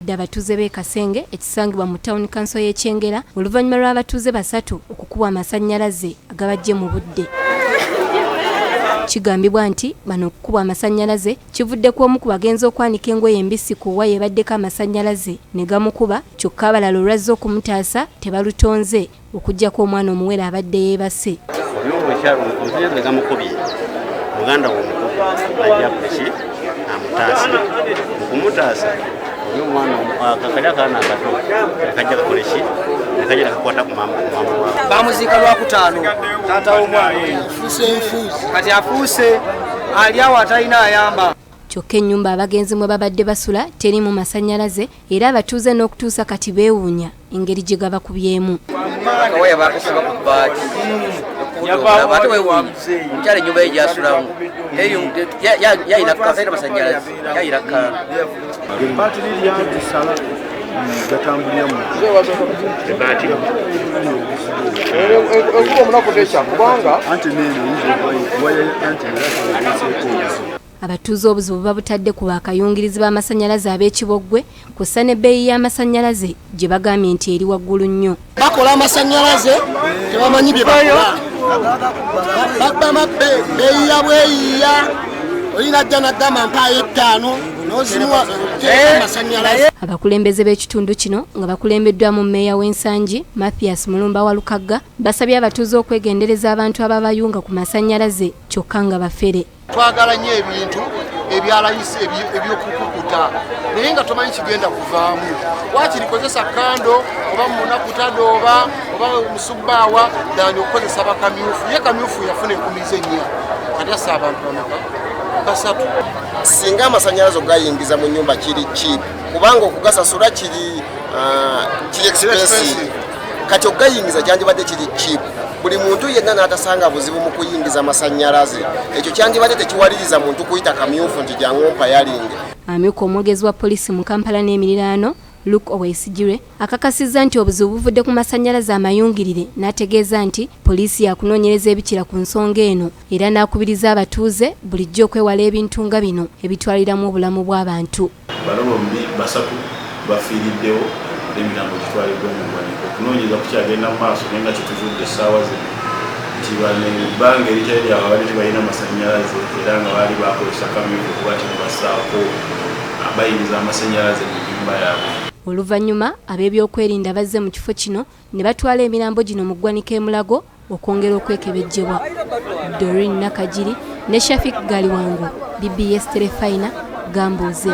kiwedde abatuuze b'e Kasenge ekisangibwa mu Town Council y'e Kyengera oluvannyuma lw'abatuuze basatu okukubwa amasannyalaze agabajje mu budde. Kigambibwa nti bano okukubwa amasannyalaze kivudde ku omu ku bagenzi okwanika engoye embisi ku waya ebaddeko amasannyalaze ne gamukuba kyokka abalala olwazze okumutaasa tebalutonze okuggyako omwana omuwere abadde yeebase. Muganda w'omukubi ajja kuki amutaasa okumutaasa oyo omwana kakali akaana akato kajja kukola ki nekajja nakakwata ku maama wa bamuziika lwakutaano taata w'omwana kati afuuse ali awo atalina ayamba. Kyokka ennyumba abagenzi mwe babadde basula teri mu masannyalaze era abatuuze n'okutuusa kati beewuunya engeri gye gabakubyemu. Akawaya baakasiba ku bbaati ate mukyala ennyumba ye gyasulamu yayina kasaira masannyalaze yayina kkaano ebbaati liryantisala gatambuliramu ekuba omunaku tekya kubanga anti neno waya anti abatuuze obuzibu babutadde ku bakayungirizi b'amasannyalaze ab'Ekiboggwe kussa n'ebbeeyi y'amasannyalaze gye bagambye nti eri waggulu nnyo. Bakola amasannyalaze tebamanyi bye bakola bagamba bbeeyi ya bweyiya olina ajja n'agamba mpaayo 5 n'ozimuwa amasannyalaze. Abakulembeze b'ekitundu kino nga bakulembeddwamu mmeeya w'ensangi Mathias Mulumba wa Lukagga basabye abatuuze okwegendereza abantu ababayunga ku masannyalaze kyokka nga bafere. Twagala nnyo ebintu ebyalayise ebyokukukuta naye nga tomanyi kigenda kuvaamu wakirikozesa kando oba munakutado oba musubbaawa dani okukozesa bakamyufu ye kamyufu yafuna 10,000 kati asa abantu basatu. Singa amasannyalaze ogayingiza mu nnyumba kiri cheap kubanga okugasasula kiri expensive kati ogayingiza kyandibadde kiri cheap. Buli muntu yenna n'atasanga buzibu mu kuyingiza amasannyalaze ekyo kyandibadde tekiwaliriza muntu kuyita kamyufu nti jangompa yalinge. Amyuka omwogezi wa poliisi mu Kampala n'emiriraano Luke Owesigire akakasizza nti obuzibu buvudde ku masannyalaze amayungirire n'ategeeza nti poliisi yakunoonyereza ebikira ku nsonga eno era n'akubiriza abatuuze bulijjo okwewala ebintu nga bino ebitwaliramu obulamu bw'abantu. Bano bombi basatu bafiiriddewo n'emirambo gitwaliddwa mu ggwanika okunoonyereza kukyagenda mu maaso naye nga kituvudde essaawa zino nti ebbanga eritali lyabwe abadde tebalina masannyalaze era nga baali bakozesa kamyufu kuba kimubasaako bayingiza amasannyalaze mu nnyumba yaabwe. Oluvannyuma ab'ebyokwerinda bazze mu kifo kino ne batwala emirambo gino mu ggwanika e Mulago okwongera okwekebejjebwa. Doreen Nakajiri ne Shafik Galiwango, BBS Telefina, Gambuuze.